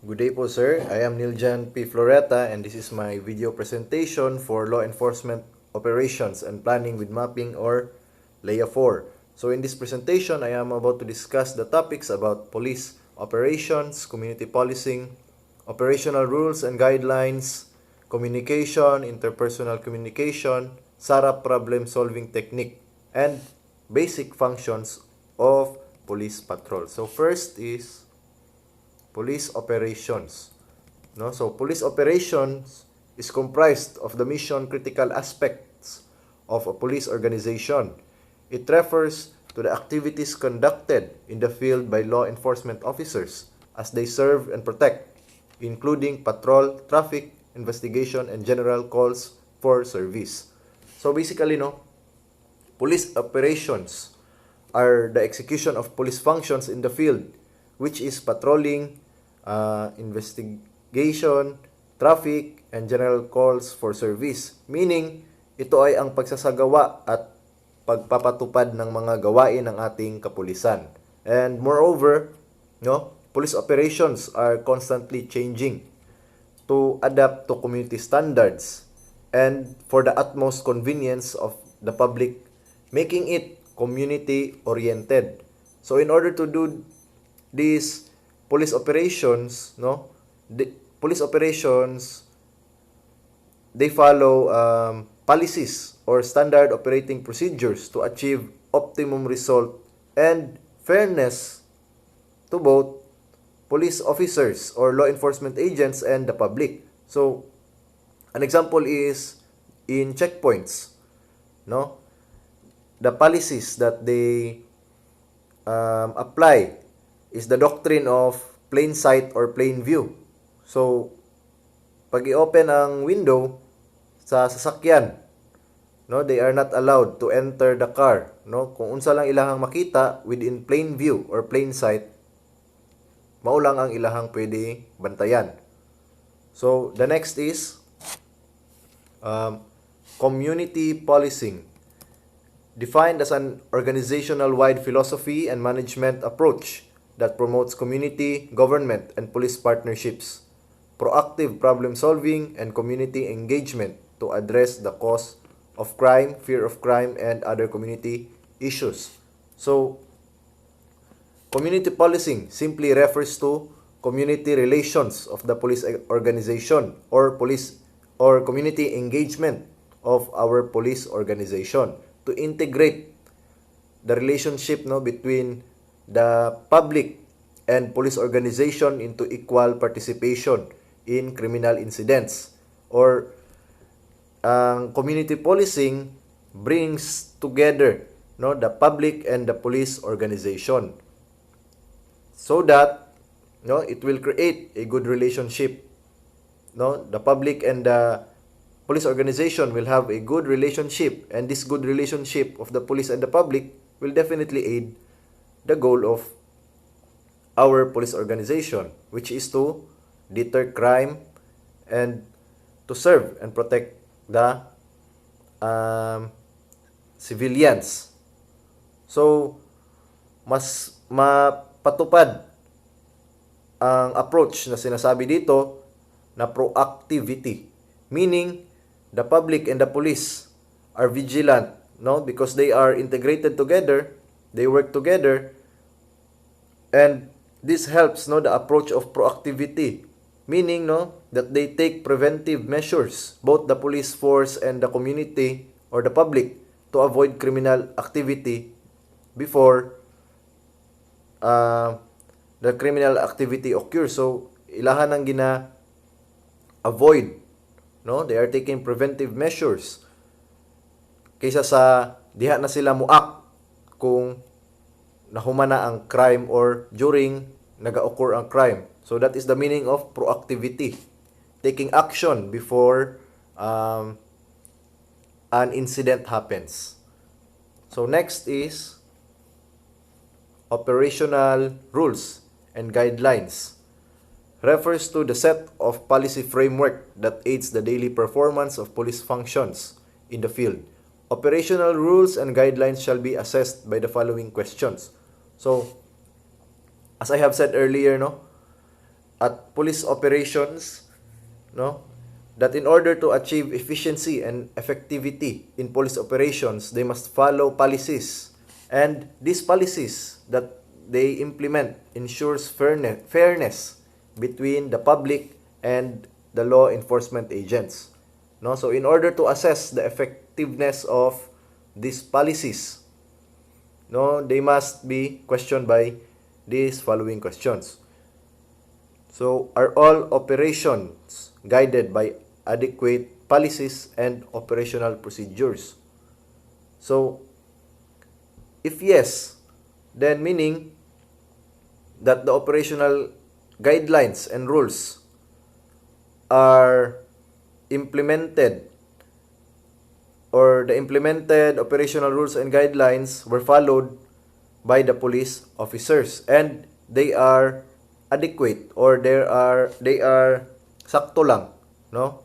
Good day po sir, I am Niljan P. Floreta and this is my video presentation for Law Enforcement Operations and Planning with Mapping or LEA 4. So in this presentation, I am about to discuss the topics about police operations, community policing, operational rules and guidelines, communication, interpersonal communication, SARA problem solving technique, and basic functions of police patrol. So first is police operations. No? So police operations is comprised of the mission critical aspects of a police organization. It refers to the activities conducted in the field by law enforcement officers as they serve and protect, including patrol, traffic, investigation, and general calls for service. So basically, no, police operations are the execution of police functions in the field, which is patrolling, investigation, traffic, and general calls for service. Meaning, ito ay ang pagsasagawa at pagpapatupad ng mga gawain ng ating kapulisan. And moreover, no, police operations are constantly changing to adapt to community standards and for the utmost convenience of the public, making it community-oriented. So in order to do these police operations, no, police operations, they follow policies or standard operating procedures to achieve optimum result and fairness to both police officers or law enforcement agents and the public. So, an example is in checkpoints, no? The policies that they apply is the doctrine of plain sight or plain view. So, pag i-open ang window sa sasakyan, no, they are not allowed to enter the car, no? Kung unsa lang ilahang makita within plain view or plain sight, mao lang ang ilahang pwede bantayan. So, the next is community policing, defined as an organizational-wide philosophy and management approach that promotes community, government, and police partnerships, proactive problem solving, and community engagement to address the cause of crime, fear of crime, and other community issues. So, community policing simply refers to community relations of the police organization or police or community engagement of our police organization to integrate the relationship, no, between the public and police organization into equal participation in criminal incidents. Or community policing brings together, no, the public and the police organization so that, no, it will create a good relationship. No, the public and the police organization will have a good relationship, and this good relationship of the police and the public will definitely aid the goal of our police organization, which is to deter crime and to serve and protect the civilians. So, mas mapatupad ang approach na sinasabi dito na proactivity, meaning the public and the police are vigilant, no, because they are integrated together, they work together, and this helps, no, the approach of proactivity, meaning, no, that they take preventive measures, both the police force and the community or the public, to avoid criminal activity before the criminal activity occurs. So ilahan ang avoid, no, they are taking preventive measures kaysa sa diha na sila muak kung nahumana ang crime or during naga-occur ang crime. So that is the meaning of proactivity, taking action before an incident happens. So next is operational rules and guidelines, refers to the set of policy framework that aids the daily performance of police functions in the field. Operational rules and guidelines shall be assessed by the following questions. So, as I have said earlier, no, at police operations, no, that in order to achieve efficiency and effectivity in police operations, they must follow policies. And these policies that they implement ensures fairness between the public and the law enforcement agents. No? So in order to assess the effectiveness of these policies, no, they must be questioned by these following questions. So, are all operations guided by adequate policies and operational procedures? So, if yes, then meaning that the operational guidelines and rules are implemented, or the implemented operational rules and guidelines were followed by the police officers, and they are adequate, or they are sakto lang, no,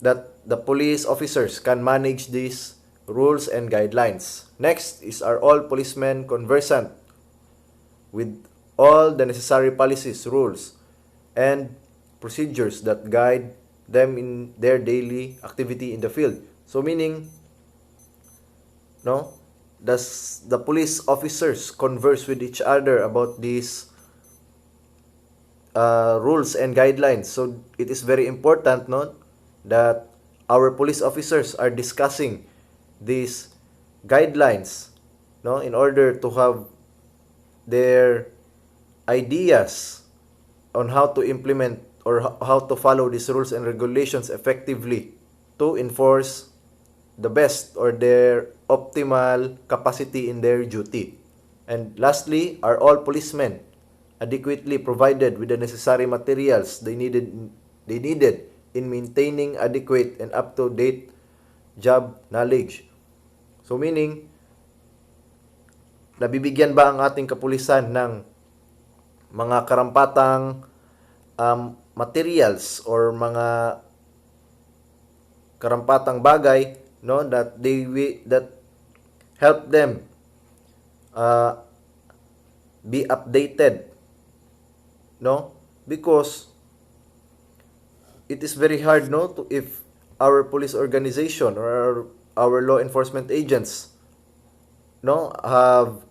that the police officers can manage these rules and guidelines. Next is, are all policemen conversant with all the necessary policies, rules, and procedures that guide them in their daily activity in the field? So meaning, no, does the police officers converse with each other about these rules and guidelines? So it is very important, no, that our police officers are discussing these guidelines, no, in order to have their ideas on how to implement or how to follow these rules and regulations effectively to enforce the best or their optimal capacity in their duty. And lastly, are all policemen adequately provided with the necessary materials they needed in maintaining adequate and up-to-date job knowledge? So meaning, nabibigyan ba ang ating kapulisan ng mga karampatang materials or mga karampatang bagay, no, that help them be updated, no, because it is very hard, no, to, if our police organization or our law enforcement agents, no, have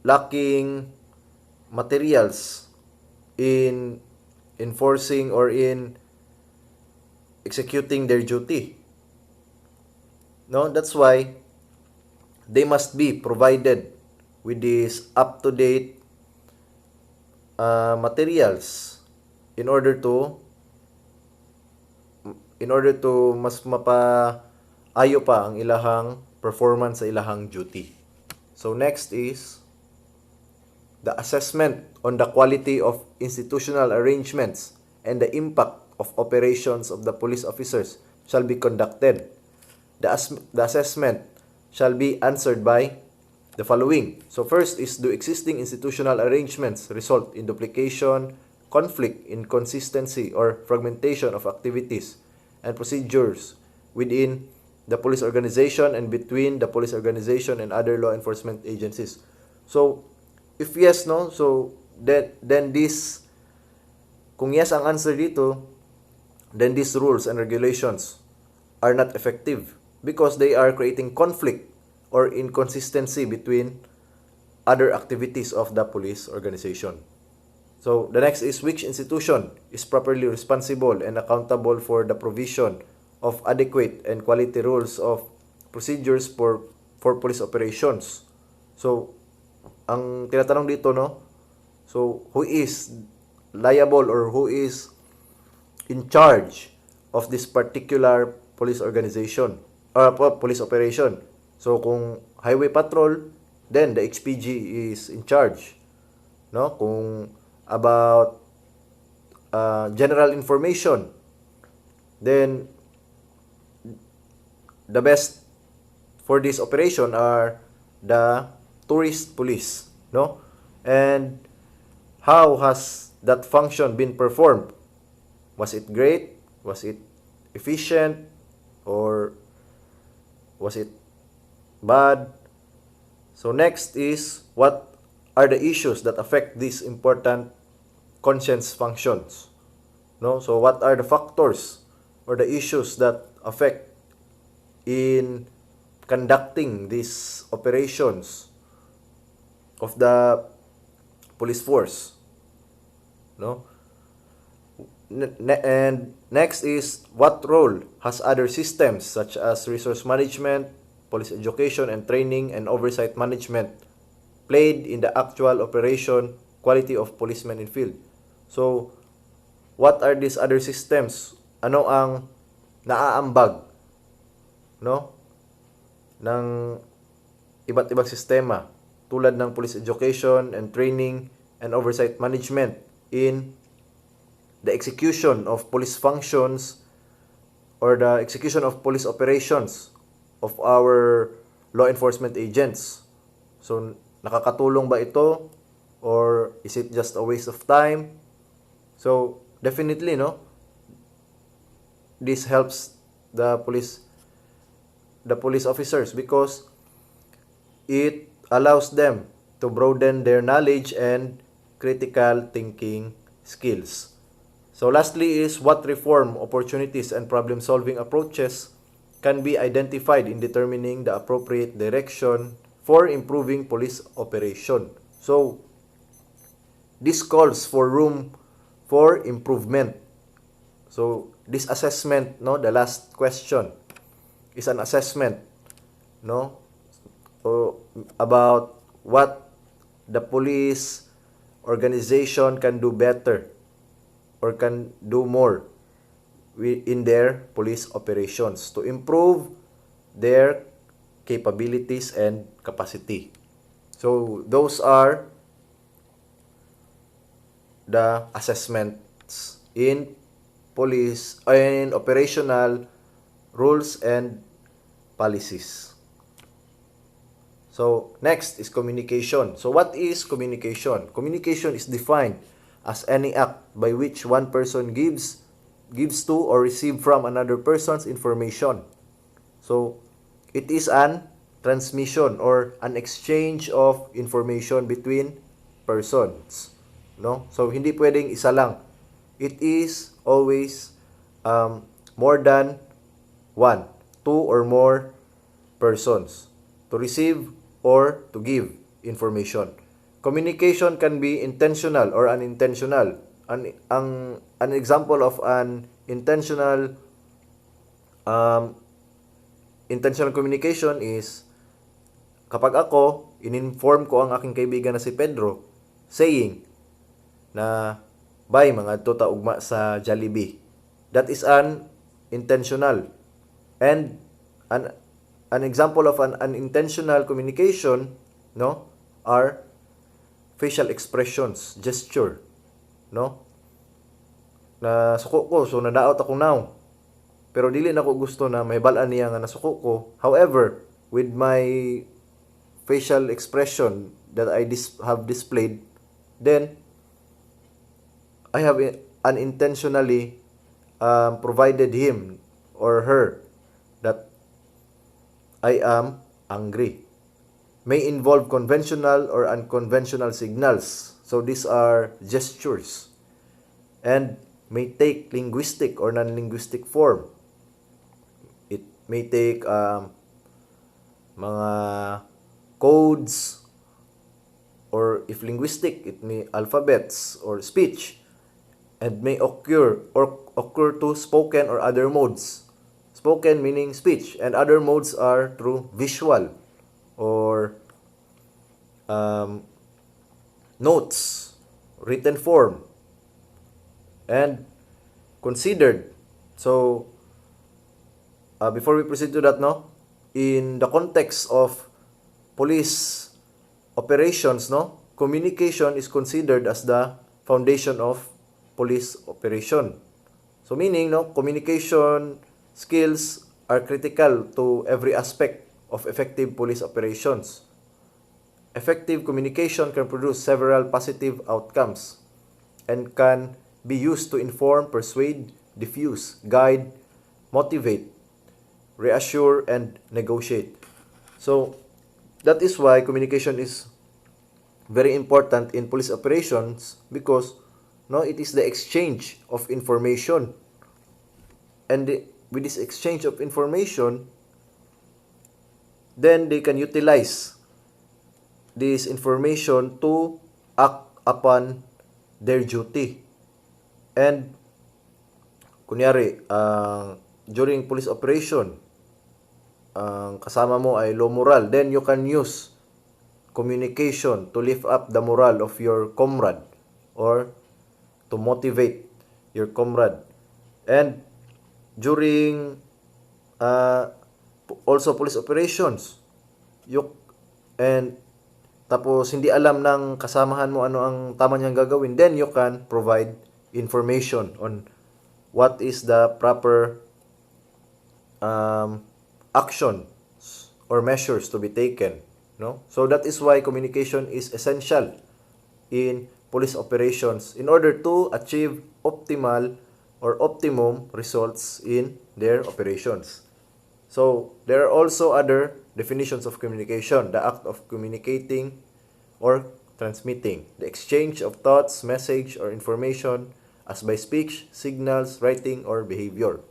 lacking materials in enforcing or in executing their duty. No, that's why they must be provided with these up-to-date materials in order to mas mapaayo pa ang ilahang performance sa ilahang duty. So next is the assessment on the quality of institutional arrangements and the impact of operations of the police officers shall be conducted. The assessment shall be answered by the following. So first is, do existing institutional arrangements result in duplication, conflict, inconsistency, or fragmentation of activities and procedures within the police organization and between the police organization and other law enforcement agencies? So, if yes, no, so then this, kung yes ang answer dito, then these rules and regulations are not effective because they are creating conflict or inconsistency between other activities of the police organization. So the next is, which institution is properly responsible and accountable for the provision of adequate and quality rules of procedures for police operations? So ang tinatanong dito, no, so who is liable or who is in charge of this particular police organization or police operation? So kung highway patrol, then the HPG is in charge, no? Kung about general information, then the best for this operation are the tourist police, no? And how has that function been performed? Was it great? Was it efficient? Or was it bad? So next is, what are the issues that affect this important conscience functions. No? So what are the factors or the issues that affect in conducting these operations of the police force? No? And next is, what role has other systems such as resource management, police education and training, and oversight management played in the actual operation quality of policemen in field? So, what are these other systems? Ano ang naaambag, no, ng iba't ibang sistema tulad ng police education and training and oversight management in the execution of police functions or the execution of police operations of our law enforcement agents? So, nakakatulong ba ito or is it just a waste of time? So, definitely, no, this helps the police officers because it allows them to broaden their knowledge and critical thinking skills. So lastly is, what reform opportunities and problem-solving approaches can be identified in determining the appropriate direction for improving police operation. So this calls for room for improvement. So this assessment, no, the last question is an assessment, no, about what the police organization can do better or can do more in their police operations to improve their capabilities and capacity. So those are the assessments in police and operational rules and policies. So next is communication. So what is communication? Communication is defined as any act by which one person gives to or receive from another person's information. So it is an transmission or an exchange of information between persons, no? So hindi pwedeng isa lang. It is always more than one, two or more persons to receive or to give information. Communication can be intentional or unintentional. An example of an intentional communication is kapag ako in-inform ko ang aking kaibigan na si Pedro saying na bay mga ta ugma sa Jollibee. That is an intentional. And an example of an unintentional communication, no, are facial expressions, gesture, no? Na suko ko, so nadaot ako now. Pero dili na ko gusto na may balaan niya nga nasuko ko. However, with my facial expression that I have displayed, then I have unintentionally provided him or her that I am angry. May involve conventional or unconventional signals. So these are gestures. And may take linguistic or non-linguistic form. It may take mga codes, or if linguistic, it may alphabets or speech, and may occur to spoken or other modes. Spoken meaning speech, and other modes are through visual or notes, written form, and considered. So before we proceed to that, no, in the context of police operations, no, communication is considered as the foundation of police operation. So meaning, no, communication skills are critical to every aspect of effective police operations. Effective communication can produce several positive outcomes and can be used to inform, persuade, diffuse, guide, motivate, reassure, and negotiate. So that is why communication is very important in police operations, because No, it is the exchange of information. And with this exchange of information, then they can utilize this information to act upon their duty. And kunyari, during police operation, ang kasama mo ay low moral, then you can use communication to lift up the morale of your comrade or to motivate your comrade. And during also police operations, and tapos hindi alam ng kasamahan mo ano ang tama niyang gagawin, then you can provide information on what is the proper actions or measures to be taken. No? So that is why communication is essential in police operations in order to achieve optimal or optimum results in their operations. So there are also other definitions of communication: the act of communicating or transmitting, the exchange of thoughts, message, or information as by speech, signals, writing, or behavior.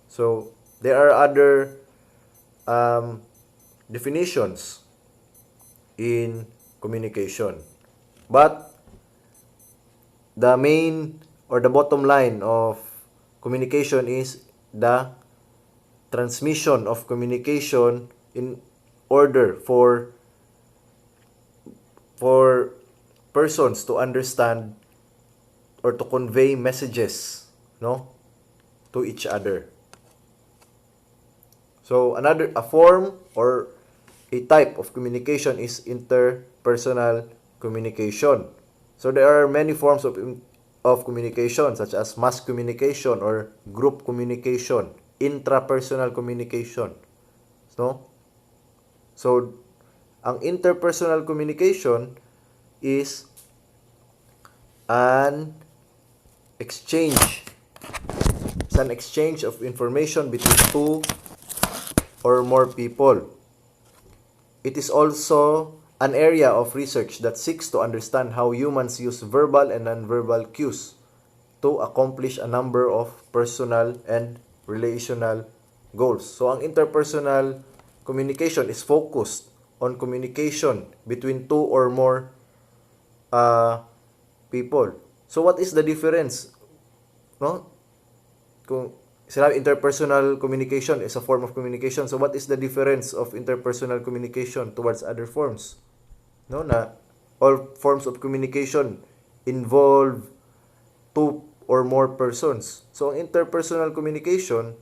So there are other definitions in communication. But the main or the bottom line of communication is the transmission of communication in order for persons to understand or to convey messages, no, to each other. So a form or a type of communication is interpersonal communication. So there are many forms of communication, such as mass communication or group communication, intrapersonal communication. So ang interpersonal communication is an exchange. It's an exchange of information between two or more people. It is also an area of research that seeks to understand how humans use verbal and nonverbal cues to accomplish a number of personal and relational goals. So ang interpersonal communication is focused on communication between two or more people. So what is the difference? No? Kung sinabi interpersonal communication is a form of communication, so what is the difference of interpersonal communication towards other forms? No, na all forms of communication involve two or more persons. So ang interpersonal communication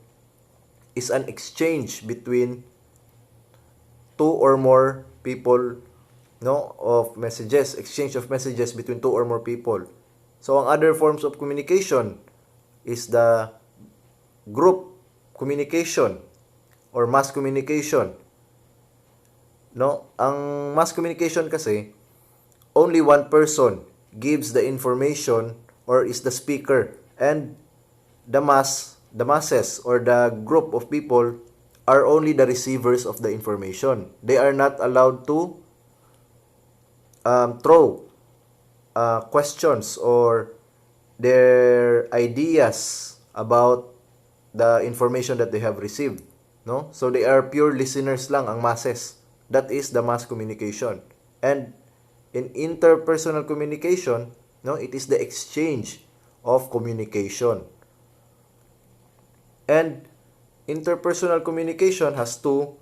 is an exchange between two or more people, no, of messages, exchange of messages between two or more people. So ang other forms of communication is the group communication or mass communication. No, ang mass communication kasi only one person gives the information or is the speaker, and the masses or the group of people are only the receivers of the information. They are not allowed to throw questions or their ideas about the information that they have received, no? So they are pure listeners lang, ang masses. That is the mass communication. And in interpersonal communication, no, it is the exchange of communication. And interpersonal communication has two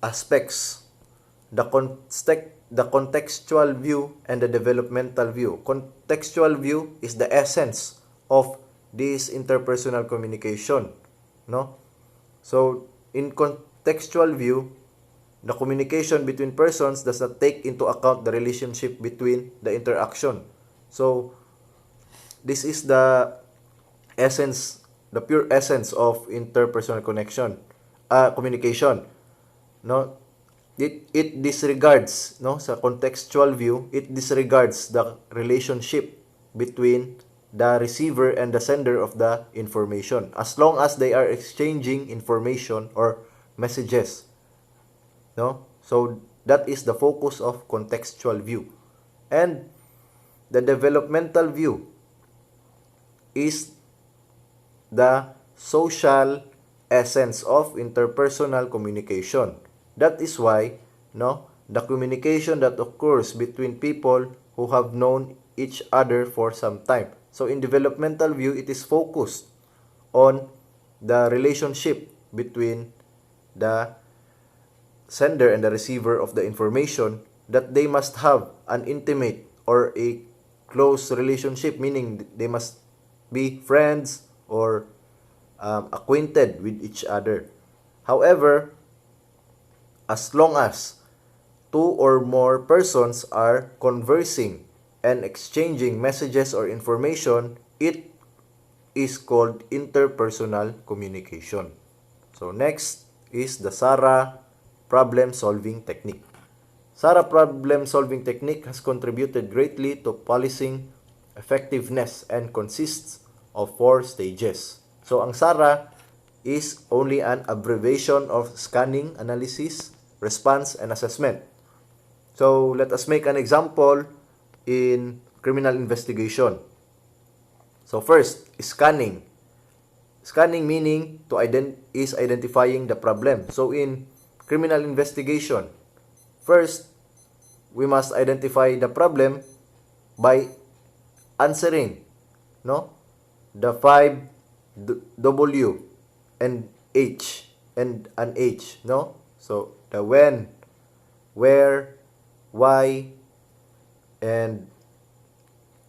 aspects: the contextual view and the developmental view. Contextual view is the essence of this interpersonal communication, no? So in contextual view, the communication between persons does not take into account the relationship between the interaction. So this is the essence, the pure essence of interpersonal communication, no? It disregards, no, sa contextual view, it disregards the relationship between the receiver and the sender of the information, as long as they are exchanging information or messages, no? So that is the focus of contextual view. And the developmental view, is the social essence of interpersonal communication. That is why, the communication that occurs between people who have known each other for some time. So in developmental view, it is focused on the relationship between the sender and the receiver of the information, that they must have an intimate or a close relationship, meaning they must be friends or acquainted with each other. However, as long as two or more persons are conversing and exchanging messages or information, it is called interpersonal communication. So next is the SARA problem-solving technique. SARA problem-solving technique has contributed greatly to policing effectiveness and consists of 4 stages. So ang SARA is only an abbreviation of scanning, analysis, response, and assessment. So let us make an example in criminal investigation. So first, scanning. Scanning meaning is identifying the problem. So in criminal investigation, first, we must identify the problem by answering, the 5 W and H and an H, So the when, where, why, and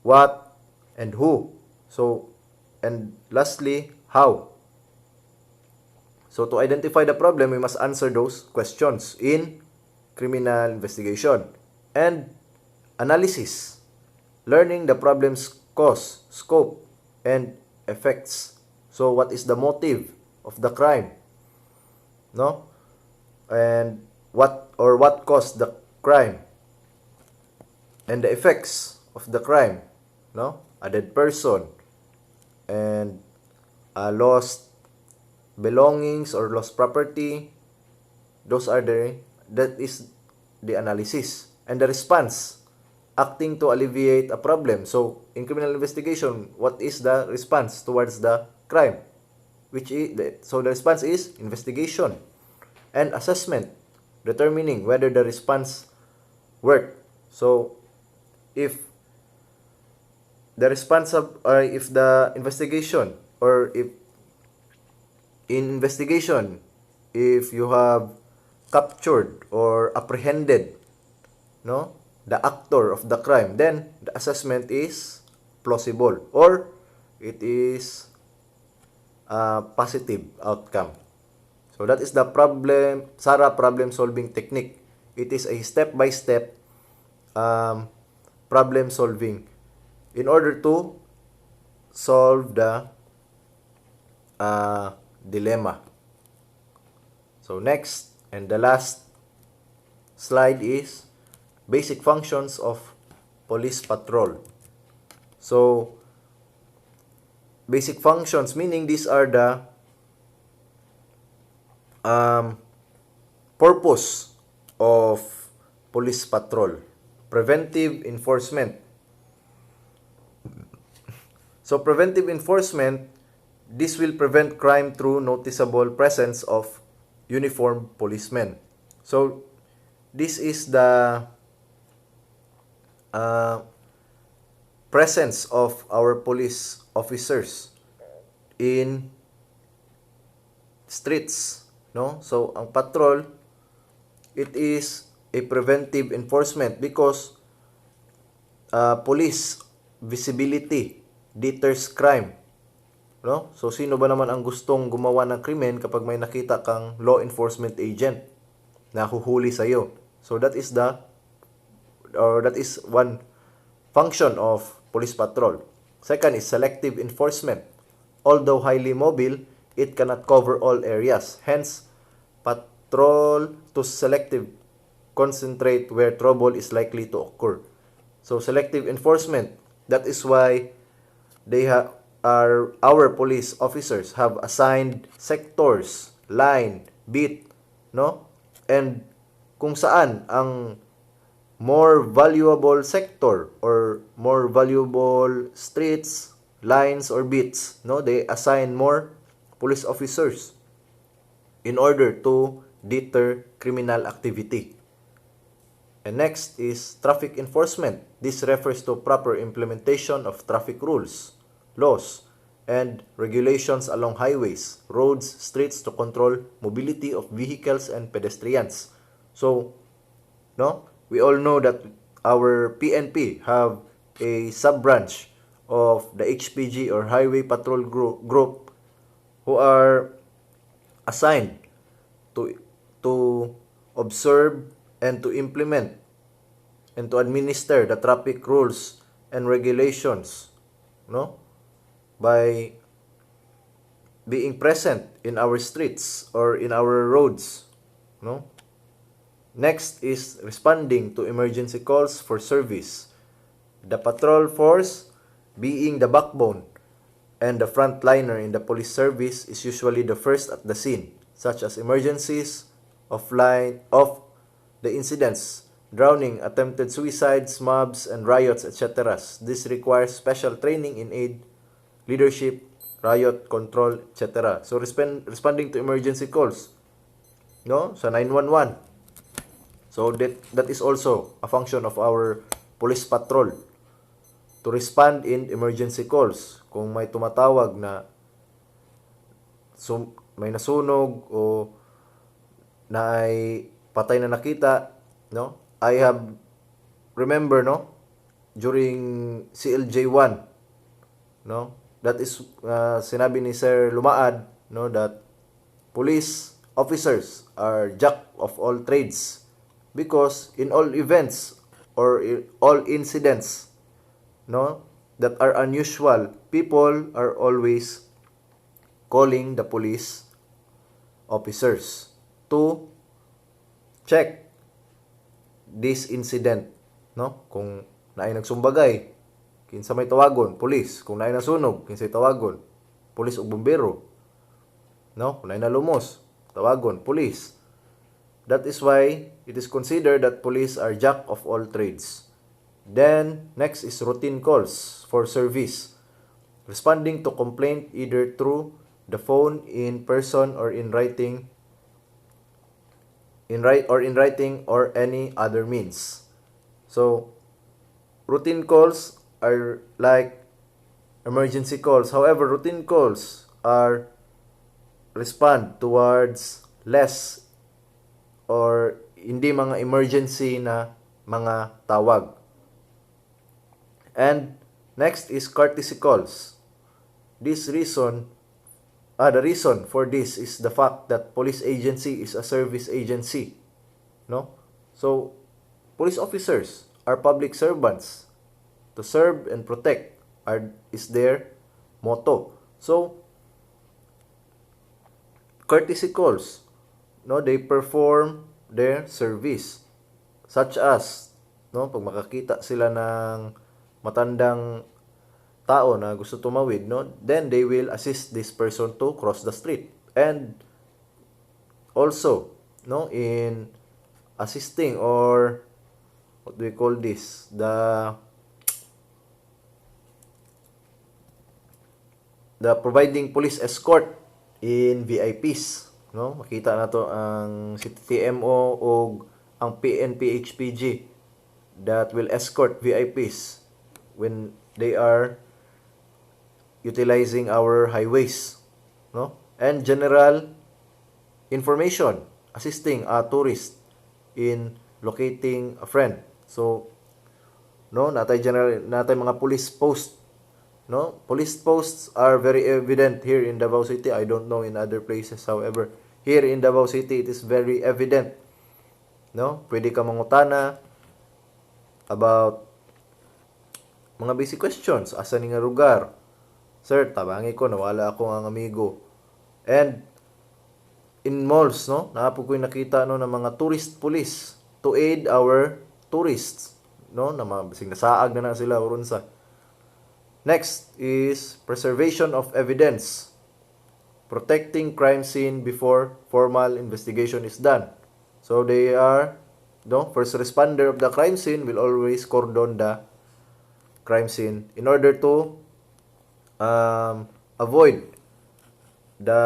what, and who. So, and lastly, how. So to identify the problem, we must answer those questions in criminal investigation. And analysis, learning the problem's cause, scope, and effects. So what is the motive of the crime? And what caused the crime? And the effects of the crime, a dead person, and lost belongings or lost property. That is the analysis. And the response, acting to alleviate a problem. So in criminal investigation, what is the response towards the crime? So the response is investigation. And assessment, determining whether the response worked. So if the response if the investigation, or if in investigation, if you have captured or apprehended the actor of the crime, then the assessment is plausible, or it is a positive outcome. So that is the SARA problem solving technique. It is a step-by-step problem solving in order to solve the dilemma. So next and the last slide is basic functions of police patrol. So basic functions, meaning these are the purpose of police patrol. Preventive enforcement. So preventive enforcement, this will prevent crime through noticeable presence of uniformed policemen. So this is the presence of our police officers in streets, So ang patrol, it is a preventive enforcement because police visibility deters crime, So sino ba naman ang gustong gumawa ng krimen kapag may nakita kang law enforcement agent na huhuli sa iyo? So that is one function of police patrol. Second is selective enforcement. Although highly mobile, it cannot cover all areas. Hence, patrol to selective concentrate where trouble is likely to occur. So selective enforcement, that is why our police officers have assigned sectors, line, beat, And kung saan ang more valuable sector or more valuable streets, lines or beats, no, they assign more police officers in order to deter criminal activity. And next is traffic enforcement. This refers to proper implementation of traffic rules, laws, and regulations along highways, roads, streets to control mobility of vehicles and pedestrians. So, no, we all know that our PNP have a sub-branch of the HPG or Highway Patrol Group who are assigned to observe and to implement and to administer the traffic rules and regulations, no, by being present in our streets or in our roads, no. Next is responding to emergency calls for service. The patrol force, being the backbone and the frontliner in the police service, is usually the first at the scene, such as emergencies, of the incidents, drowning, attempted suicides, mobs, and riots, etc. This requires special training in aid, leadership, riot control, etc. So responding to emergency calls, no, sa 911. So that is also a function of our police patrol to respond in emergency calls. Kung may tumatawag na may nasunog o na ay patay na nakita, no? I have remember, no, during CLJ1, no, that is sinabi ni Sir Lumaad, no, that police officers are jack of all trades because in all events or in all incidents, no, that are unusual, people are always calling the police officers to check this incident, no, kung naay nagsumbagay, kinsa may tawagon, police. Kung naay nasunog, kinsa tawagon, police o bumbero, no, kung naay nalumos, tawagon, police. That is why it is considered that police are jack of all trades. Then next is routine calls for service, responding to complaint either through the phone, in person, or in writing, or any other means. So routine calls are like emergency calls. However, routine calls are respond towards less or hindi mga emergency na mga tawag. And next is courtesy calls. The reason for this is the fact that police agency is a service agency, no? So police officers are public servants. To serve and protect is their motto. So courtesy calls, no, they perform their service, such as, no, pag makakita sila ng matandang tao na gusto tumawid, no, then they will assist this person to cross the street. And also, no, in assisting, or what do we call this, the providing police escort in VIPs, no, makita na to ang CTMO o ang PNP HPG that will escort VIPs when they are utilizing our highways, no, and general information, assisting a tourist in locating a friend. So, no, natay mga police post, no, police posts are very evident here in Davao City. I don't know in other places. However, here in Davao City, it is very evident, no, pwede ka mangutana about mga basic questions. Asa ni nga lugar? Sir, tabangi ko, nawala ako ang amigo. And in malls, no, naapog ko yung nakita, no, ng mga tourist police to aid our tourists, no, na basing nasaag na sila uron sa. Next is preservation of evidence, protecting crime scene before formal investigation is done. So they are, no, first responder of the crime scene will always cordon the crime scene in order to avoid the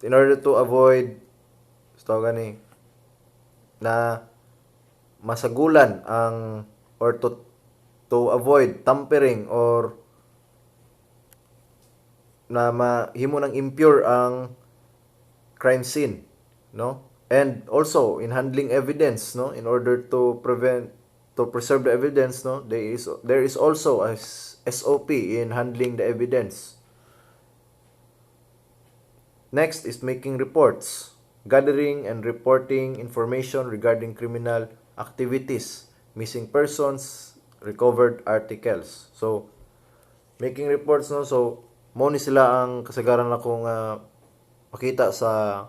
in order to avoid gani na masagulan ang or to avoid tampering or na mahimo ng impure ang crime scene, no? And also in handling evidence, no, in order to preserve the evidence, no, there is also a SOP in handling the evidence. Next is making reports, gathering and reporting information regarding criminal activities, missing persons, recovered articles. So making reports, no, so mo ni sila ang kasagaran akong makita sa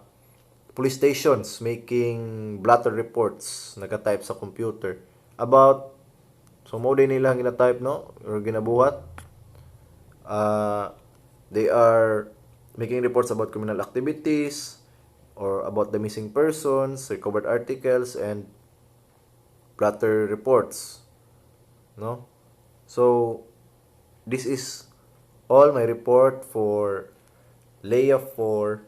police stations making blotter reports naka-type sa computer about, so mo din nila gina-type, no, or ginabuhat. They are making reports about criminal activities or about the missing persons, recovered articles, and blotter reports, no? So this is all my report for layoff for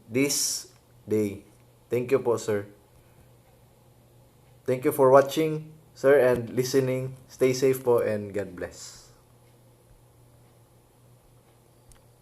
this day. Thank you po, sir. Thank you for watching, sir, and listening. Stay safe po and God bless.